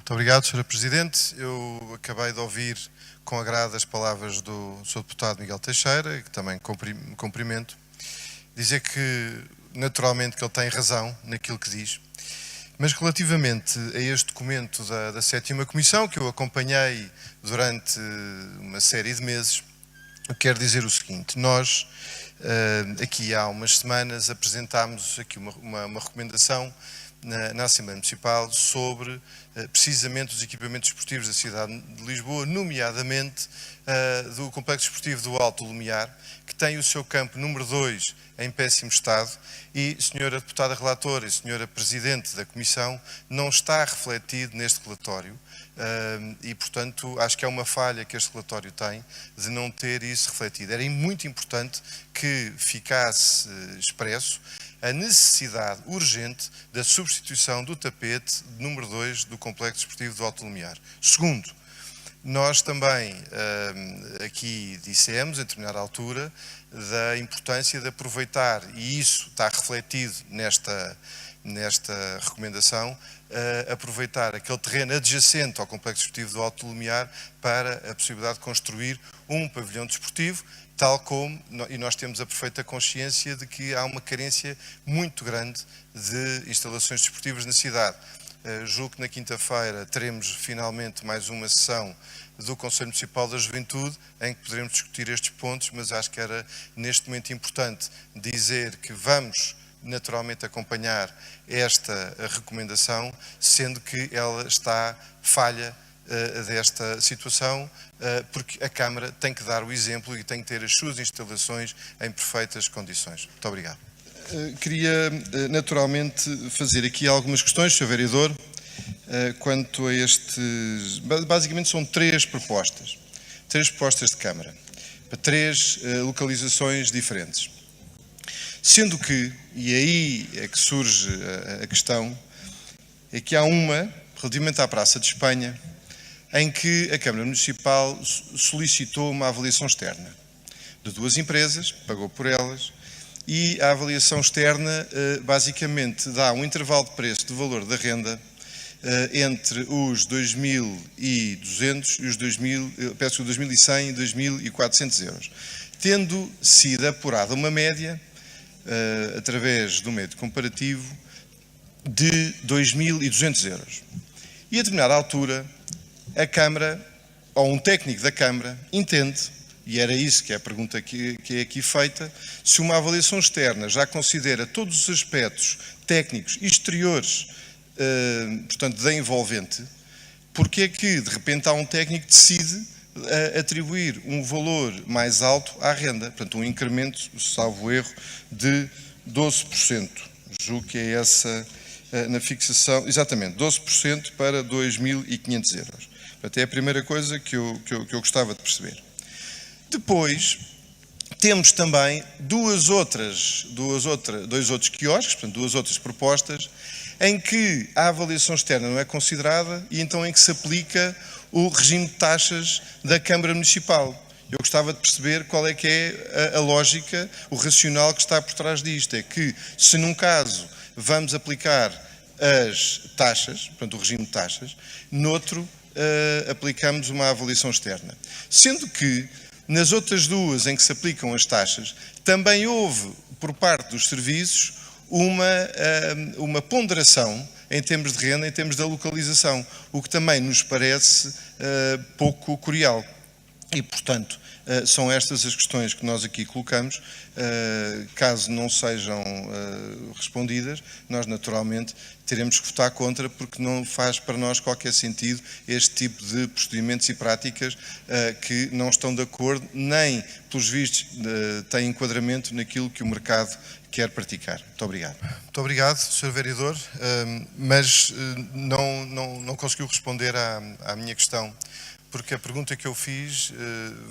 Muito obrigado, Sr. Presidente. Eu acabei de ouvir com agrado as palavras do Sr. Deputado Miguel Teixeira, que também cumprimento. Dizer que, naturalmente, que ele tem razão naquilo que diz, mas relativamente a este documento da 7ª Comissão, que eu acompanhei durante uma série de meses, eu quero dizer o seguinte: nós, aqui há umas semanas, apresentámos aqui uma recomendação na Assembleia Municipal sobre precisamente os equipamentos esportivos da cidade de Lisboa, nomeadamente do Complexo Esportivo do Alto Lumiar, que tem o seu campo número 2 em péssimo estado e, Sra. Deputada Relatora e Sra. Presidente da Comissão, não está refletido neste relatório e, portanto, acho que é uma falha que este relatório tem de não ter isso refletido. Era muito importante que ficasse expresso a necessidade urgente da substituição do tapete número 2 do Complexo Esportivo do Alto Lumiar. Segundo, nós também aqui dissemos, em determinada altura, da importância de aproveitar, e isso está refletido nesta recomendação, aproveitar aquele terreno adjacente ao Complexo Esportivo do Alto Lumiar para a possibilidade de construir um pavilhão desportivo, tal como, e nós temos a perfeita consciência de que há uma carência muito grande de instalações desportivas na cidade. Julgo que na quinta-feira teremos finalmente mais uma sessão do Conselho Municipal da Juventude em que poderemos discutir estes pontos, mas acho que era neste momento importante dizer que vamos naturalmente acompanhar esta recomendação, sendo que ela está falha desta situação, porque a Câmara tem que dar o exemplo e tem que ter as suas instalações em perfeitas condições. Muito obrigado. Queria naturalmente fazer aqui algumas questões, Sr. Vereador, quanto a estes... Basicamente são três propostas de Câmara, para três localizações diferentes. Sendo que, e aí é que surge a questão, é que há uma, relativamente à Praça de Espanha, em que a Câmara Municipal solicitou uma avaliação externa de duas empresas, pagou por elas, e a avaliação externa basicamente dá um intervalo de preço de valor da renda entre os 2.200 e os 2.100 e 2.400 euros, tendo sido apurada uma média, através do método comparativo, de 2.200 euros. E a determinada altura, a Câmara, ou um técnico da Câmara, entende, e era isso que é a pergunta que é aqui feita, se uma avaliação externa já considera todos os aspectos técnicos exteriores, portanto, da envolvente, porque é que, de repente, há um técnico que decide atribuir um valor mais alto à renda, portanto, um incremento, salvo erro, de 12%. Julgo que é essa, na fixação, exatamente, 12% para 2.500 euros. Até é a primeira coisa que eu gostava de perceber. Depois, temos também dois outros quiosques, portanto, duas outras propostas, em que a avaliação externa não é considerada e então em que se aplica o regime de taxas da Câmara Municipal. Eu gostava de perceber qual é que é a lógica, o racional que está por trás disto. É que, se num caso vamos aplicar as taxas, portanto, o regime de taxas, noutro aplicamos uma avaliação externa. Sendo que, nas outras duas em que se aplicam as taxas, também houve, por parte dos serviços, uma ponderação em termos de renda, em termos da localização, o que também nos parece pouco curial. E, portanto, são estas as questões que nós aqui colocamos. Caso não sejam respondidas, nós naturalmente teremos que votar contra, porque não faz para nós qualquer sentido este tipo de procedimentos e práticas que não estão de acordo, nem, pelos vistos, têm enquadramento naquilo que o mercado quer praticar. Muito obrigado. Muito obrigado, Sr. Vereador, mas não conseguiu responder à minha questão, porque a pergunta que eu fiz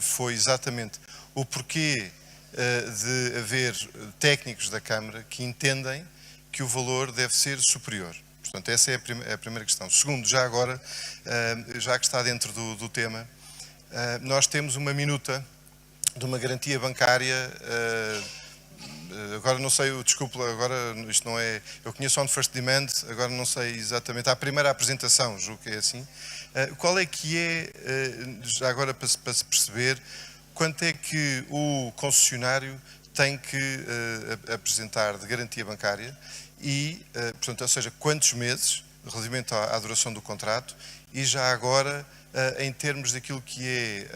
foi exatamente o porquê de haver técnicos da Câmara que entendem que o valor deve ser superior. Portanto, essa é a primeira questão. Segundo, já agora, já que está dentro do tema, nós temos uma minuta de uma garantia bancária agora não sei, desculpe, agora isto não é, eu conheço On First Demand, agora não sei exatamente, a primeira apresentação, julgo que é assim. Qual é que é, já agora para se perceber, quanto é que o concessionário tem que apresentar de garantia bancária e, portanto, ou seja, quantos meses, relativamente à duração do contrato, e já agora, em termos daquilo que é,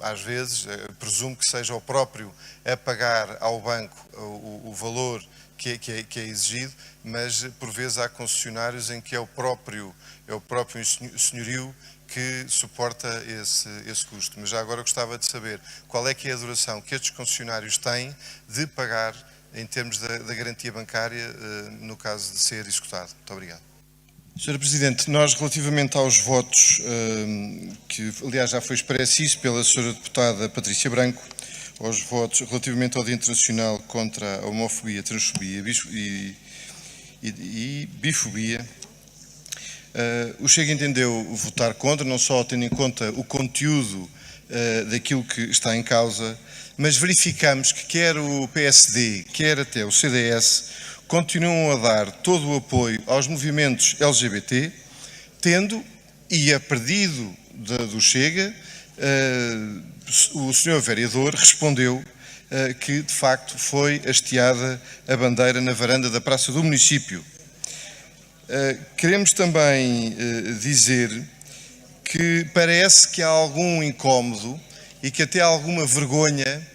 às vezes, presumo que seja o próprio a pagar ao banco o valor que é exigido, mas por vezes há concessionários em que é o próprio senhorio que suporta esse custo. Mas já agora gostava de saber qual é que é a duração que estes concessionários têm de pagar em termos da garantia bancária no caso de ser executado. Muito obrigado. Sr. Presidente, nós relativamente aos votos, que aliás já foi expresso isso pela Sra. Deputada Patrícia Branco, aos votos relativamente ao Dia Internacional contra a homofobia, transfobia e bifobia, o Chega entendeu votar contra, não só tendo em conta o conteúdo daquilo que está em causa, mas verificamos que quer o PSD, quer até o CDS, continuam a dar todo o apoio aos movimentos LGBT, tendo, e a pedido do Chega, o Sr. Vereador respondeu que, de facto, foi hasteada a bandeira na varanda da Praça do Município. Queremos também dizer que parece que há algum incómodo e que até há alguma vergonha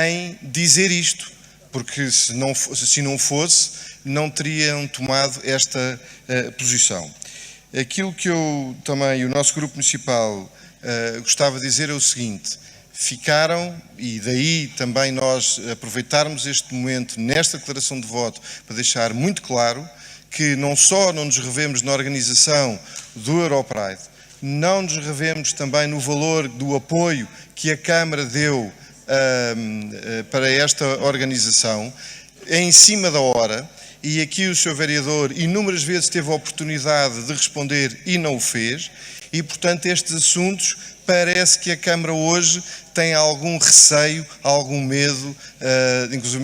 em dizer isto, porque se não fosse, não teriam tomado esta posição. Aquilo que eu também, o nosso grupo municipal, gostava de dizer é o seguinte: ficaram, e daí também nós aproveitarmos este momento nesta declaração de voto para deixar muito claro que não só não nos revemos na organização do Europride, não nos revemos também no valor do apoio que a Câmara deu para esta organização, em cima da hora, e aqui o Sr. Vereador inúmeras vezes teve a oportunidade de responder e não o fez, e portanto estes assuntos parece que a Câmara hoje tem algum receio, algum medo, inclusive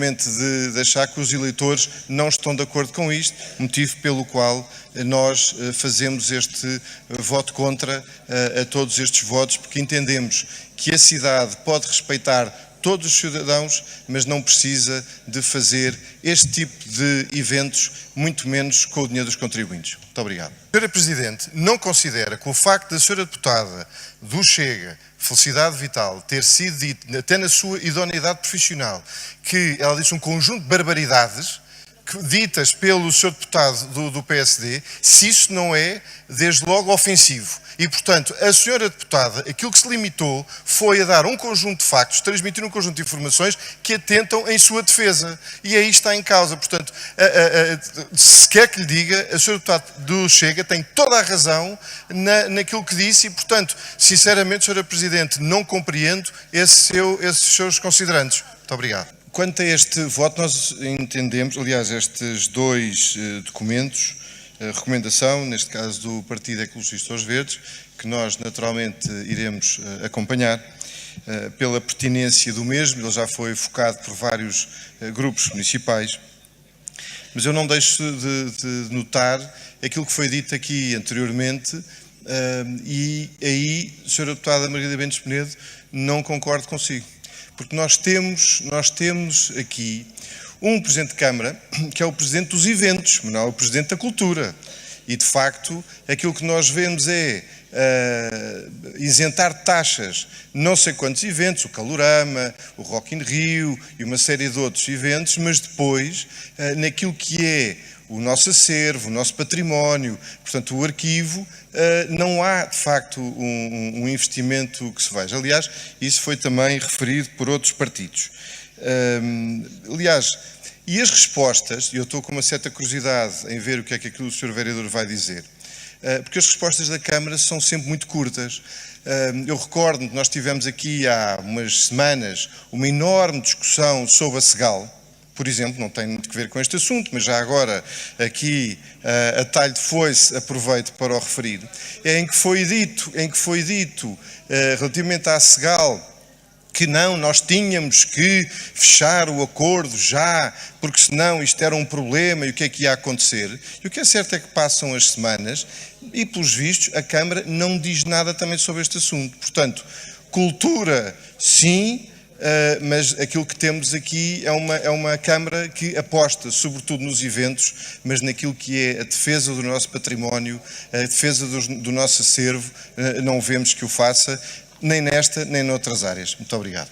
de achar que os eleitores não estão de acordo com isto, motivo pelo qual nós fazemos este voto contra a todos estes votos, porque entendemos que a cidade pode respeitar todos os cidadãos, mas não precisa de fazer este tipo de eventos, muito menos com o dinheiro dos contribuintes. Muito obrigado. Sra. Presidente, não considera que o facto da Sra. Deputada do Chega, Felicidade Vital, ter sido dito, até na sua idoneidade profissional, que ela disse um conjunto de barbaridades ditas pelo Sr. Deputado do PSD, se isso não é, desde logo, ofensivo. E, portanto, a Sra. Deputada, aquilo que se limitou foi a dar um conjunto de factos, transmitir um conjunto de informações que atentam em sua defesa. E aí está em causa. Portanto, se quer que lhe diga, a Sra. Deputada do Chega tem toda a razão naquilo que disse e, portanto, sinceramente, Sra. Presidente, não compreendo esses seus considerandos. Muito obrigado. Quanto a este voto, nós entendemos, aliás, estes dois documentos, a recomendação, neste caso do Partido Ecologista aos Verdes, que nós naturalmente iremos acompanhar, pela pertinência do mesmo, ele já foi focado por vários grupos municipais, mas eu não deixo de notar aquilo que foi dito aqui anteriormente, e aí, Sra. Deputada Margarida Bentes Penedo, não concordo consigo. Porque nós temos aqui um Presidente de Câmara que é o Presidente dos eventos, mas não é o Presidente da Cultura. E, de facto, aquilo que nós vemos é isentar taxas não sei quantos eventos, o Calorama, o Rock in Rio e uma série de outros eventos, mas depois, naquilo que é o nosso acervo, o nosso património, portanto o arquivo, não há de facto um investimento que se veja. Aliás, isso foi também referido por outros partidos. Aliás, e as respostas, e eu estou com uma certa curiosidade em ver o que é que aquilo o Sr. Vereador vai dizer, porque as respostas da Câmara são sempre muito curtas. Eu recordo que nós tivemos aqui há umas semanas uma enorme discussão sobre a Segal, por exemplo, não tem muito a ver com este assunto, mas já agora aqui a talho de foice aproveito para o referir, em que foi dito relativamente à Segal que não, nós tínhamos que fechar o acordo já, porque senão isto era um problema e o que é que ia acontecer. E o que é certo é que passam as semanas e, pelos vistos, a Câmara não diz nada também sobre este assunto. Portanto, cultura, sim, mas aquilo que temos aqui é uma Câmara que aposta, sobretudo nos eventos, mas naquilo que é a defesa do nosso património, a defesa do nosso acervo, não vemos que o faça, nem nesta, nem noutras áreas. Muito obrigado.